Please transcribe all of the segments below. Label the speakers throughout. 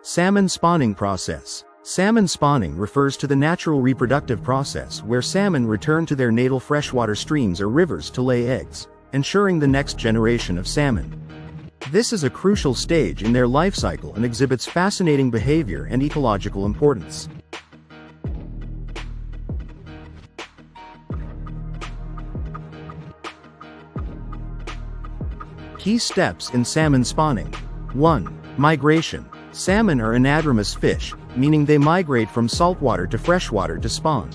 Speaker 1: Salmon spawning process. Salmon spawning refers to the natural reproductive process where salmon return to their natal freshwater streams or rivers to lay eggs, ensuring the next generation of salmon. This is a crucial stage in their life cycle and exhibits fascinating behavior and ecological importance. Key steps in salmon spawning. 1. Migration. Salmon are anadromous fish, meaning they migrate from saltwater to freshwater to spawn.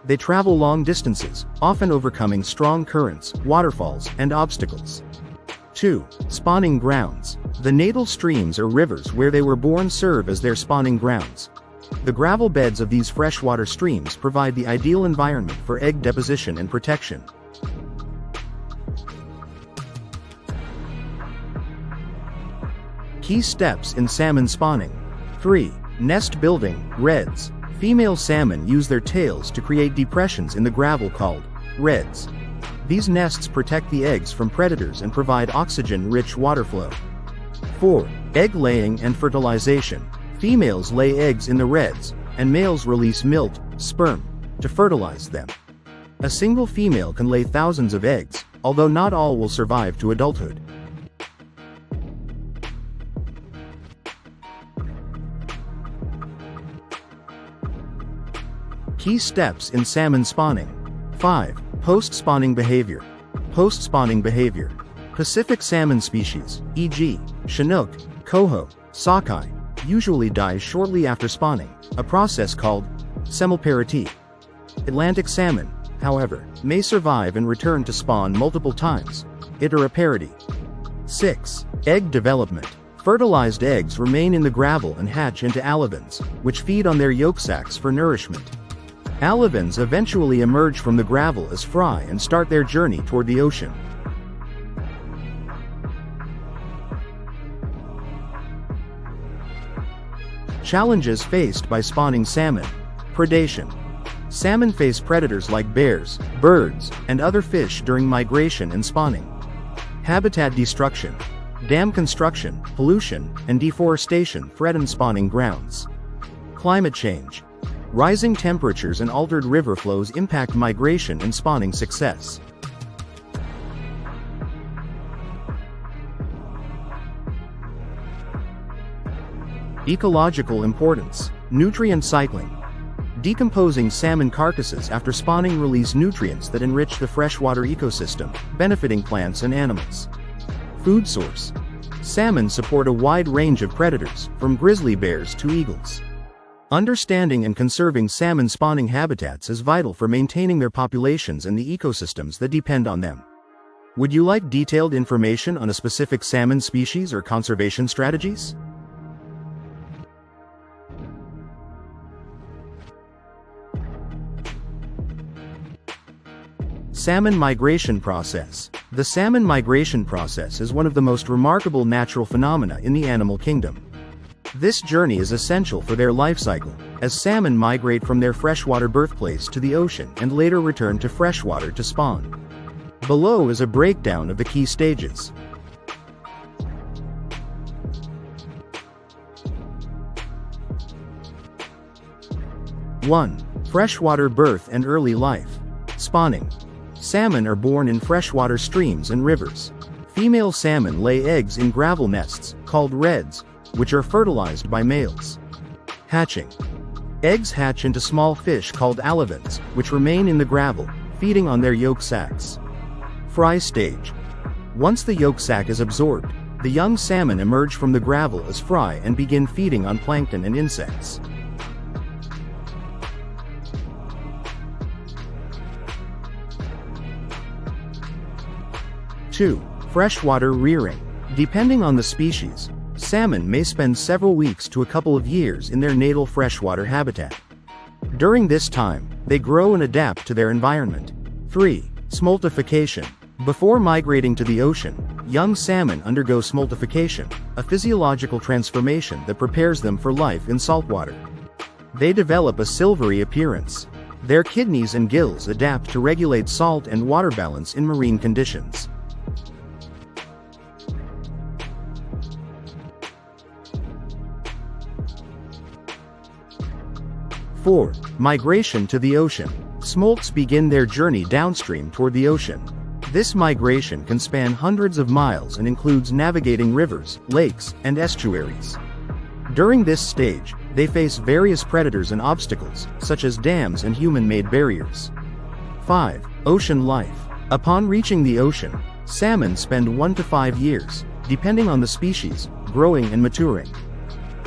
Speaker 1: They travel long distances, often overcoming strong currents, waterfalls, and obstacles. 2. Spawning grounds. The natal streams or rivers where they were born serve as their spawning grounds. The gravel beds of these freshwater streams provide the ideal environment for egg deposition and protection. Key steps in salmon spawning. 3. Nest building, redds. Female salmon use their tails to create depressions in the gravel called redds. These nests protect the eggs from predators and provide oxygen-rich water flow. 4. Egg laying and fertilization. Females lay eggs in the redds, and males release milt, sperm, to fertilize them. A single female can lay thousands of eggs, although not all will survive to adulthood. Key steps in salmon spawning. 5. Post-spawning behavior. Post-spawning behavior. Pacific salmon species, e.g., Chinook, coho, sockeye, usually die shortly after spawning, a process called semilparity. Atlantic salmon, however, may survive and return to spawn multiple times, iteroparity. 6. Egg development. Fertilized eggs remain in the gravel and hatch into alevins, which feed on their yolk sacs for nourishment. Alevins eventually emerge from the gravel as fry and start their journey toward the ocean. Challenges faced by spawning salmon. Predation. Salmon face predators like bears, birds, and other fish during migration and spawning. Habitat destruction. Dam construction, pollution, and deforestation threaten spawning grounds. Climate change. Rising temperatures and altered river flows impact migration and spawning success. Ecological importance. Nutrient cycling. Decomposing salmon carcasses after spawning release nutrients that enrich the freshwater ecosystem, benefiting plants and animals. Food source. Salmon support a wide range of predators, from grizzly bears to eagles. Understanding and conserving salmon spawning habitats is vital for maintaining their populations and the ecosystems that depend on them. Would you like detailed information on a specific salmon species or conservation strategies? Salmon migration process. The salmon migration process is one of the most remarkable natural phenomena in the animal kingdom. This journey is essential for their life cycle, as salmon migrate from their freshwater birthplace to the ocean and later return to freshwater to spawn. Below is a breakdown of the key stages. (1) Freshwater birth and early life. Spawning. Salmon are born in freshwater streams and rivers. Female salmon lay eggs in gravel nests, called redds, which are fertilized by males. Hatching. Eggs hatch into small fish called alevins, which remain in the gravel, feeding on their yolk sacs. Fry stage. Once the yolk sac is absorbed, the young salmon emerge from the gravel as fry and begin feeding on plankton and insects. (2) Freshwater rearing. Depending on the species, salmon may spend several weeks to a couple of years in their natal freshwater habitat. During this time, they grow and adapt to their environment. 3. Smoltification. Before migrating to the ocean, young salmon undergo smoltification, a physiological transformation that prepares them for life in saltwater. They develop a silvery appearance. Their kidneys and gills adapt to regulate salt and water balance in marine conditions. 4. Migration to the ocean. Smolts begin their journey downstream toward the ocean. This migration can span hundreds of miles and includes navigating rivers, lakes, and estuaries. During this stage, they face various predators and obstacles, such as dams and human-made barriers. 5. Ocean life. Upon reaching the ocean, salmon spend 1 to 5 years, depending on the species, growing and maturing.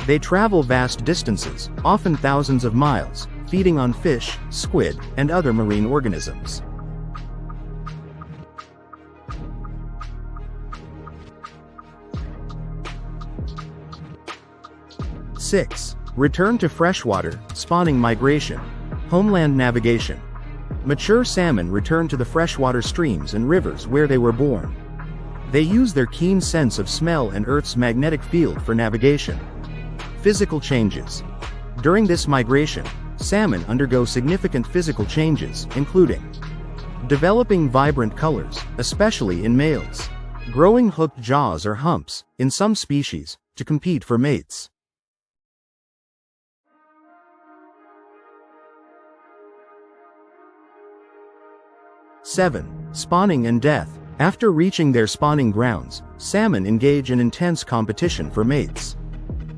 Speaker 1: They travel vast distances, often thousands of miles, feeding on fish, squid, and other marine organisms. 6. Return to freshwater, spawning migration. Homeland navigation. Mature salmon return to the freshwater streams and rivers where they were born. They use their keen sense of smell and Earth's magnetic field for navigation. Physical changes. During this migration, salmon undergo significant physical changes, including developing vibrant colors, especially in males, growing hooked jaws or humps, in some species, to compete for mates. 7. Spawning and death. After reaching their spawning grounds, salmon engage in intense competition for mates.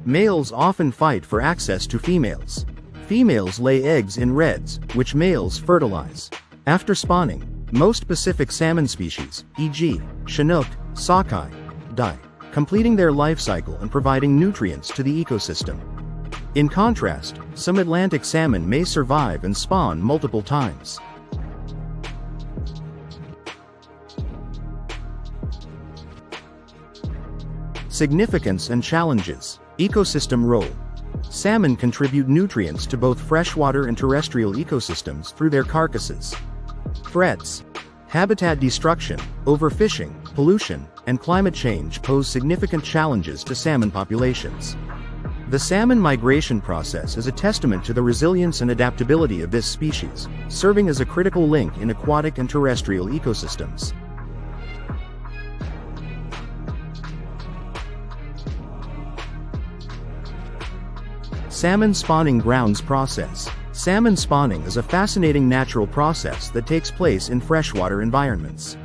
Speaker 1: Males often fight for access to females. Females lay eggs in redds, which males fertilize. After spawning, most Pacific salmon species, e.g., Chinook, sockeye, die, completing their life cycle and providing nutrients to the ecosystem. In contrast, some Atlantic salmon may survive and spawn multiple times. Significance and challenges. Ecosystem role. Salmon contribute nutrients to both freshwater and terrestrial ecosystems through their carcasses. Threats. Habitat destruction, overfishing, pollution, and climate change pose significant challenges to salmon populations. The salmon migration process is a testament to the resilience and adaptability of this species, serving as a critical link in aquatic and terrestrial ecosystems. Salmon spawning grounds process. Salmon spawning is a fascinating natural process that takes place in freshwater environments.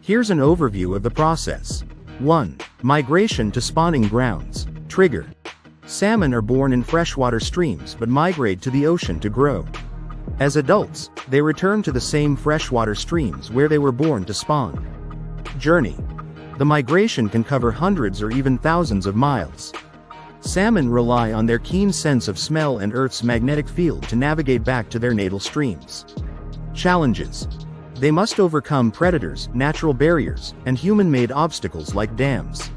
Speaker 1: Here's an overview of the process. 1. Migration to spawning grounds. Trigger. Salmon are born in freshwater streams but migrate to the ocean to grow. As adults, they return to the same freshwater streams where they were born to spawn. Journey. The migration can cover hundreds or even thousands of miles. Salmon rely on their keen sense of smell and Earth's magnetic field to navigate back to their natal streams. Challenges. They must overcome predators, natural barriers, and human-made obstacles like dams.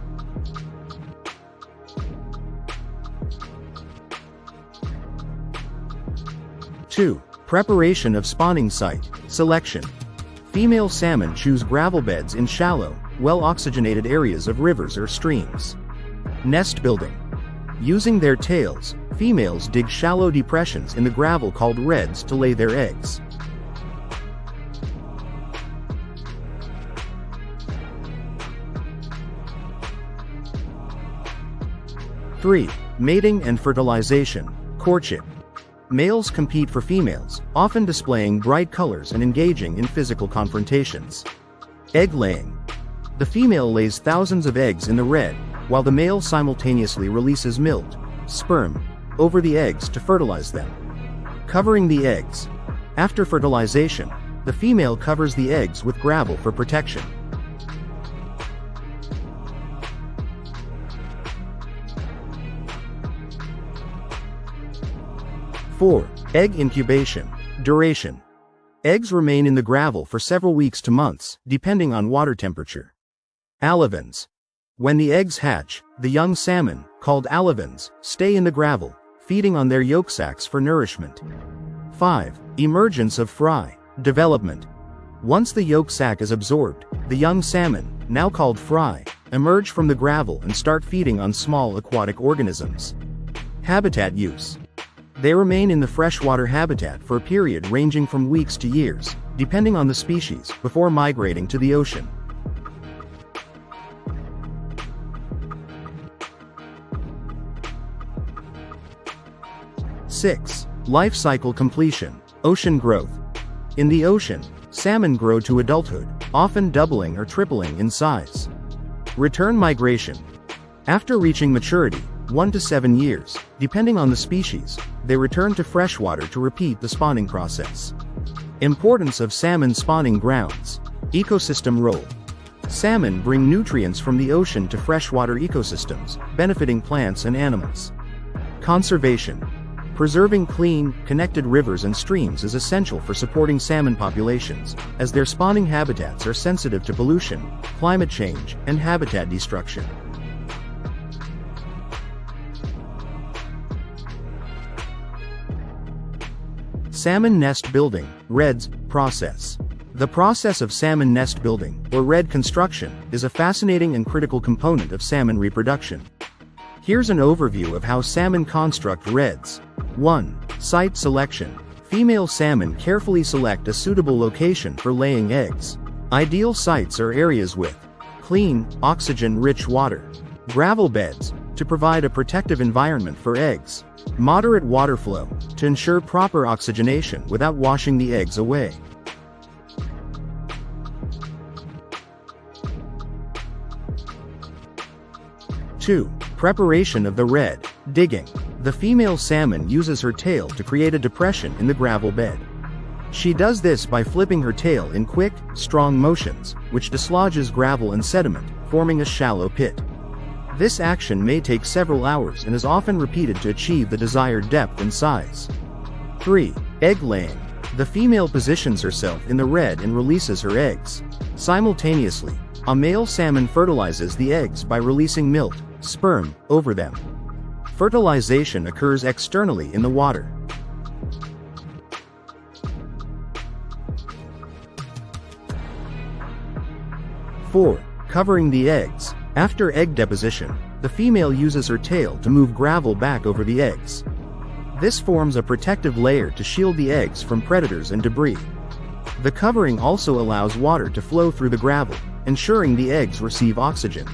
Speaker 1: Two. Preparation of spawning site. Selection. Female salmon choose gravel beds in shallow, well-oxygenated areas of rivers or streams. Nest building. Using their tails, females dig shallow depressions in the gravel called redds to lay their eggs. Three. Mating and fertilization. Courtship. Males compete for females, often displaying bright colors and engaging in physical confrontations. Egg laying. The female lays thousands of eggs in the redd, while the male simultaneously releases milt, sperm, over the eggs to fertilize them. Covering the eggs. After fertilization, the female covers the eggs with gravel for protection. Four. Egg incubation. Duration. Eggs remain in the gravel for several weeks to months, depending on water temperature. Alevins. When the eggs hatch, the young salmon, called alevins, stay in the gravel, feeding on their yolk sacs for nourishment. 5. Emergence of fry. Development. Once the yolk sac is absorbed, the young salmon, now called fry, emerge from the gravel and start feeding on small aquatic organisms. Habitat use. They remain in the freshwater habitat for a period ranging from weeks to years, depending on the species, before migrating to the ocean. 6. Life cycle completion. Ocean growth. In the ocean, salmon grow to adulthood, often doubling or tripling in size. Return migration. After reaching maturity, 1 to 7 years, depending on the species, they return to freshwater to repeat the spawning process. Importance of salmon spawning grounds. Ecosystem role. Salmon bring nutrients from the ocean to freshwater ecosystems, benefiting plants and animals. Conservation. Preserving clean, connected rivers and streams is essential for supporting salmon populations, as their spawning habitats are sensitive to pollution, climate change, and habitat destruction. Salmon nest building, REDS, process. The process of salmon nest building, or RED construction, is a fascinating and critical component of salmon reproduction. Here's an overview of how salmon construct REDs. 1. Site selection. Female salmon carefully select a suitable location for laying eggs. Ideal sites are areas with clean, oxygen-rich water, gravel beds, to provide a protective environment for eggs, moderate water flow, to ensure proper oxygenation without washing the eggs away. 2. Preparation of the RED. Digging. The female salmon uses her tail to create a depression in the gravel bed. She does this by flipping her tail in quick, strong motions, which dislodges gravel and sediment, forming a shallow pit. This action may take several hours and is often repeated to achieve the desired depth and size. 3. Egg laying. The female positions herself in the RED and releases her eggs. Simultaneously, a male salmon fertilizes the eggs by releasing milk, sperm, over them. Fertilization occurs externally in the water. 4. Covering the eggs. After egg deposition, the female uses her tail to move gravel back over the eggs. This forms a protective layer to shield the eggs from predators and debris. The covering also allows water to flow through the gravel, ensuring the eggs receive oxygen.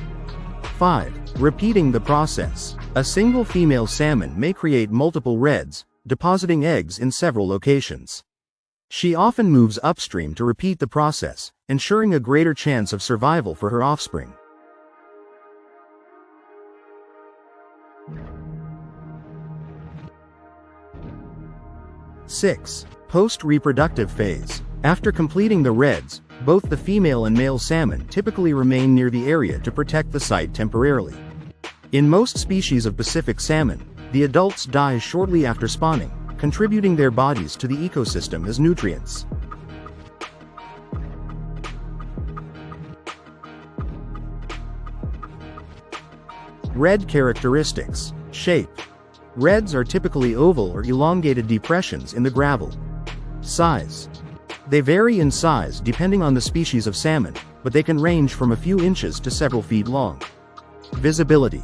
Speaker 1: 5. Repeating the process. A single female salmon may create multiple REDs, depositing eggs in several locations. She often moves upstream to repeat the process, ensuring a greater chance of survival for her offspring. 6. Post-reproductive phase. After completing the REDs, both the female and male salmon typically remain near the area to protect the site temporarily. In most species of Pacific salmon, the adults die shortly after spawning, contributing their bodies to the ecosystem as nutrients. RED characteristics. Shape. REDs are typically oval or elongated depressions in the gravel. Size. They vary in size depending on the species of salmon, but they can range from a few inches to several feet long. Visibility.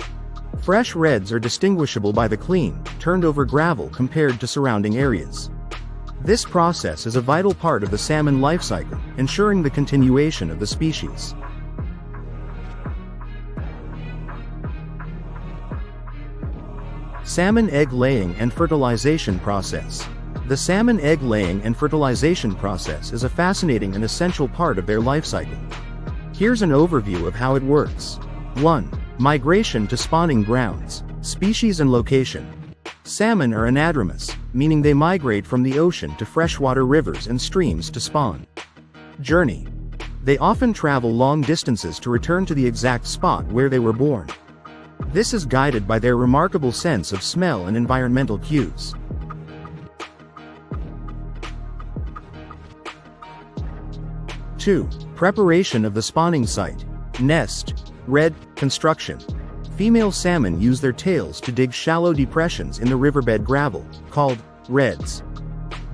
Speaker 1: Fresh REDs are distinguishable by the clean, turned-over gravel compared to surrounding areas. This process is a vital part of the salmon life cycle, ensuring the continuation of the species. Salmon egg laying and fertilization process. The salmon egg laying and fertilization process is a fascinating and essential part of their life cycle. Here's an overview of how it works. 1. Migration to spawning grounds. Species and location. Salmon are anadromous, meaning they migrate from the ocean to freshwater rivers and streams to spawn. Journey. They often travel long distances to return to the exact spot where they were born. This is guided by their remarkable sense of smell and environmental cues. 2. Preparation of the spawning site. Nest. RED construction. Female salmon use their tails to dig shallow depressions in the riverbed gravel, called REDs.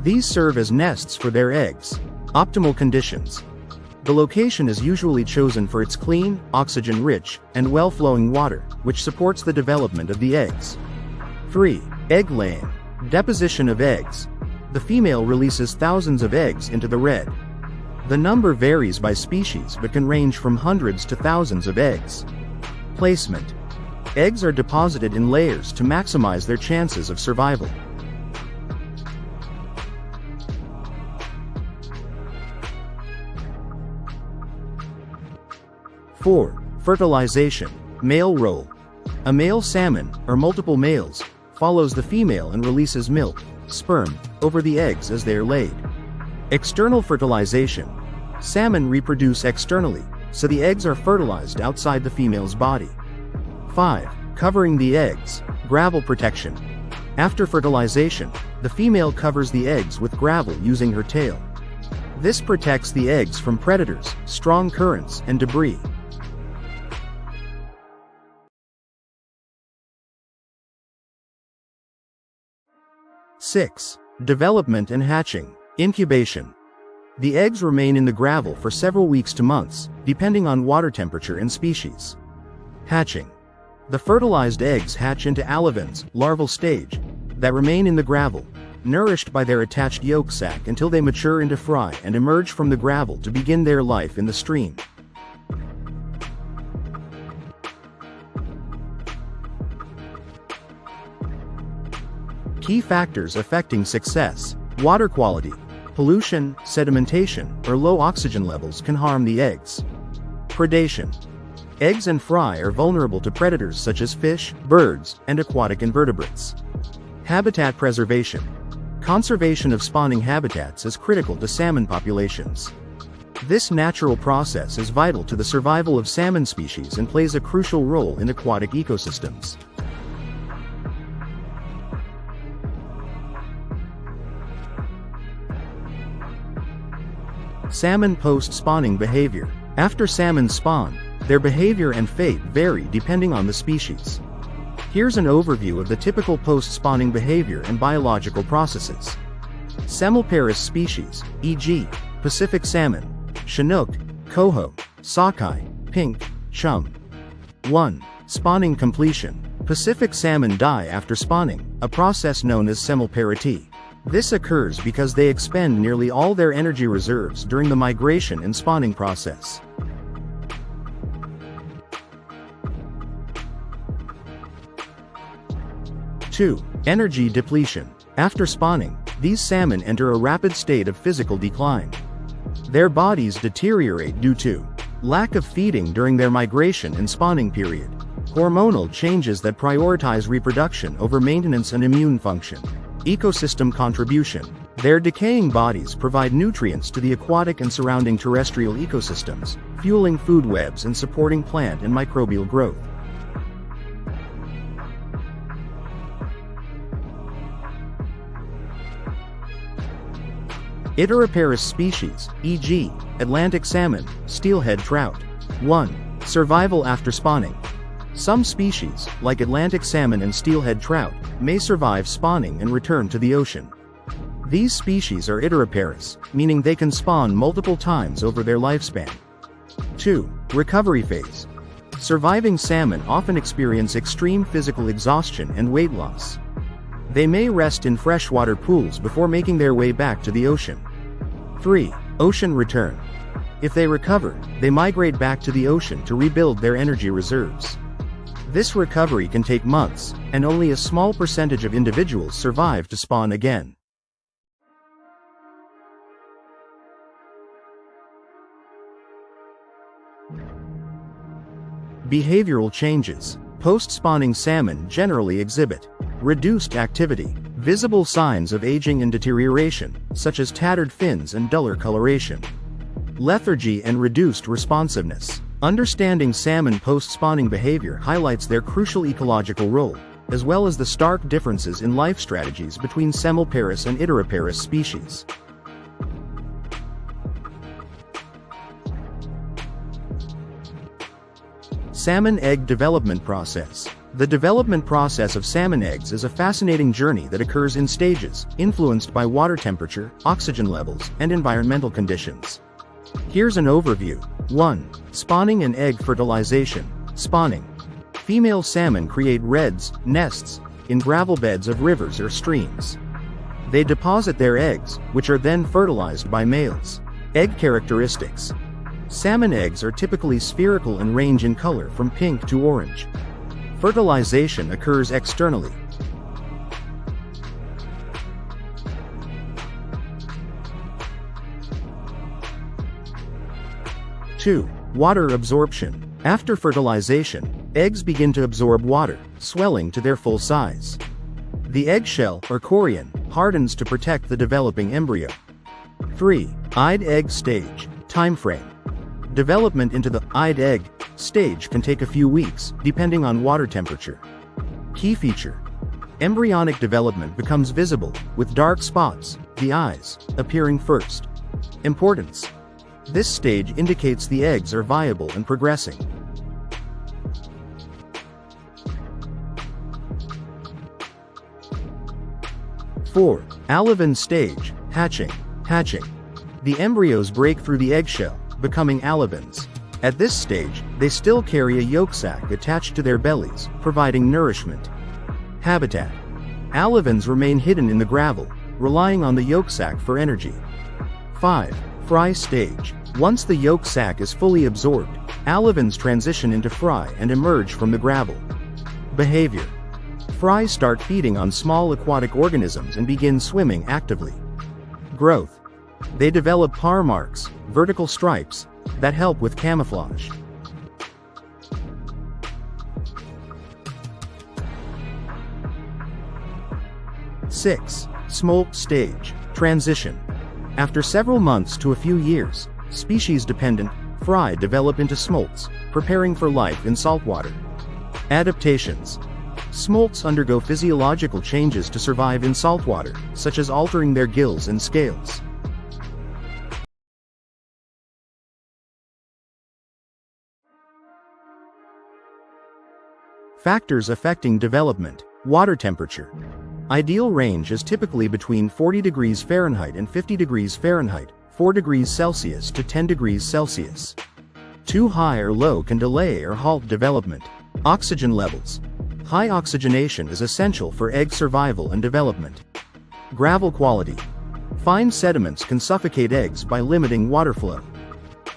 Speaker 1: These serve as nests for their eggs. Optimal conditions. The location is usually chosen for its clean, oxygen-rich, and well-flowing water, which supports the development of the eggs. 3. Egg laying. Deposition of eggs. The female releases thousands of eggs into the RED. The number varies by species but can range from hundreds to thousands of eggs. Placement. Eggs are deposited in layers to maximize their chances of survival. 4. Fertilization. Male role. A male salmon, or multiple males, follows the female and releases milk, sperm, over the eggs as they are laid. External fertilization. Salmon reproduce externally, so the eggs are fertilized outside the female's body. 5. Covering the eggs. Gravel protection. After fertilization, the female covers the eggs with gravel using her tail. This protects the eggs from predators, strong currents, and debris. 6. Development and hatching. Incubation. The eggs remain in the gravel for several weeks to months, depending on water temperature and species. Hatching. The fertilized eggs hatch into alevins, larval stage, that remain in the gravel, nourished by their attached yolk sac until they mature into fry and emerge from the gravel to begin their life in the stream. Key factors affecting success. Water quality. Pollution, sedimentation, or low oxygen levels can harm the eggs. Predation. Eggs and fry are vulnerable to predators such as fish, birds, and aquatic invertebrates. Habitat preservation. Conservation of spawning habitats is critical to salmon populations. This natural process is vital to the survival of salmon species and plays a crucial role in aquatic ecosystems. Salmon post-spawning behavior. After salmon spawn, their behavior and fate vary depending on the species. Here's an overview of the typical post-spawning behavior and biological processes. Semmelparis species, e.g., Pacific salmon, Chinook, coho, sockeye, pink, chum. 1. Spawning completion. Pacific salmon die after spawning, a process known as semmelparity. This occurs because they expend nearly all their energy reserves during the migration and spawning process. 2. Energy depletion. After spawning, these salmon enter a rapid state of physical decline. Their bodies deteriorate due to lack of feeding during their migration and spawning period, hormonal changes that prioritize reproduction over maintenance and immune function, ecosystem contribution. Their decaying bodies provide nutrients to the aquatic and surrounding terrestrial ecosystems, fueling food webs and supporting plant and microbial growth. Iteraparis species, e.g., Atlantic salmon, steelhead trout. 1. Survival after spawning. Some species, like Atlantic salmon and steelhead trout, may survive spawning and return to the ocean. These species are iteraparis, meaning they can spawn multiple times over their lifespan. 2. Recovery phase. Surviving salmon often experience extreme physical exhaustion and weight loss. They may rest in freshwater pools before making their way back to the ocean. 3. Ocean return. If they recover, they migrate back to the ocean to rebuild their energy reserves. This recovery can take months, and only a small percentage of individuals survive to spawn again. Behavioral changes. Post-spawning salmon generally exhibit reduced activity, visible signs of aging and deterioration, such as tattered fins and duller coloration, lethargy and reduced responsiveness. Understanding salmon post-spawning behavior highlights their crucial ecological role, as well as the stark differences in life strategies between Semmelparis and Iteraparis species. Salmon egg development process. The development process of salmon eggs is a fascinating journey that occurs in stages, influenced by water temperature, oxygen levels, and environmental conditions. Here's an overview. 1. Spawning and egg fertilization. Spawning. Female salmon create redds, nests, in gravel beds of rivers or streams. They deposit their eggs, which are then fertilized by males. Egg characteristics. Salmon eggs are typically spherical and range in color from pink to orange. Fertilization occurs externally. 2. Water absorption. After fertilization, eggs begin to absorb water, swelling to their full size. The eggshell, or chorion, hardens to protect the developing embryo. 3. Eyed egg stage. Time frame. Development into the eyed egg stage can take a few weeks, depending on water temperature. Key feature. Embryonic development becomes visible, with dark spots, the eyes, appearing first. Importance. This stage indicates the eggs are viable and progressing. 4. Alevin stage. Hatching. Hatching. The embryos break through the eggshell, becoming alevins. At this stage, they still carry a yolk sac attached to their bellies, providing nourishment. Habitat. Alevins remain hidden in the gravel, relying on the yolk sac for energy. 5. Fry stage. Once the yolk sac is fully absorbed, alevins transition into fry and emerge from the gravel. Behavior. Fry start feeding on small aquatic organisms and begin swimming actively. Growth. They develop parr marks, vertical stripes, that help with camouflage. Six. Smolt stage. Transition. After several months to a few years, species-dependent fry develop into smolts, preparing for life in saltwater. Adaptations. Smolts undergo physiological changes to survive in saltwater, such as altering their gills and scales. Factors affecting development. Water temperature. Ideal range is typically between 40 degrees Fahrenheit and 50 degrees Fahrenheit, 4 degrees Celsius to 10 degrees Celsius. Too high or low can delay or halt development. Oxygen levels. High oxygenation is essential for egg survival and development. Gravel quality. Fine sediments can suffocate eggs by limiting water flow.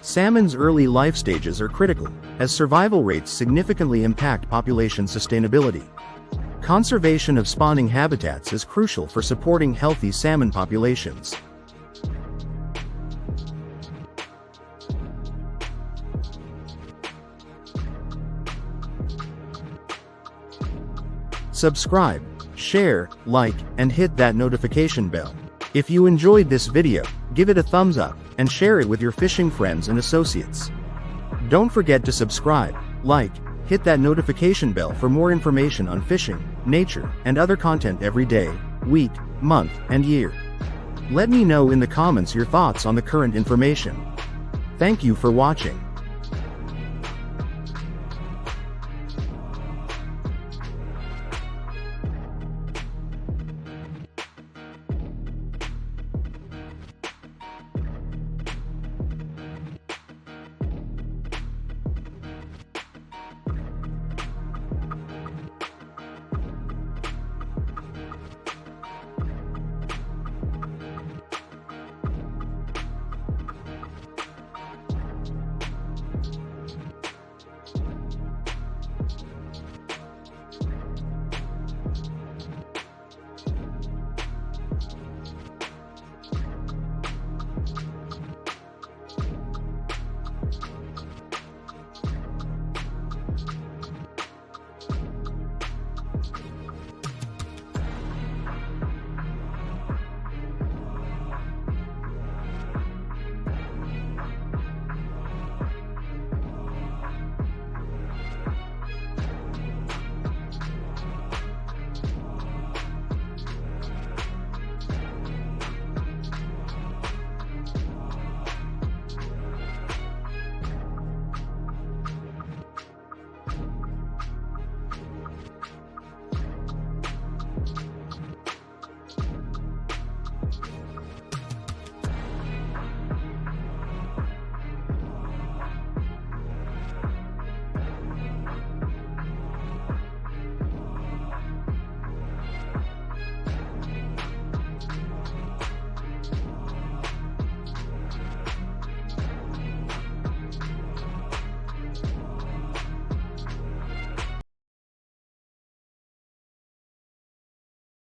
Speaker 1: Salmon's early life stages are critical, as survival rates significantly impact population sustainability. Conservation of spawning habitats is crucial for supporting healthy salmon populations. Subscribe, share, like, and hit that notification bell. If you enjoyed this video, give it a thumbs up, and share it with your fishing friends and associates. Don't forget to subscribe, like, hit that notification bell for more information on fishing, nature, and other content every day, week, month, and year. Let me know in the comments your thoughts on the current information. Thank you for watching.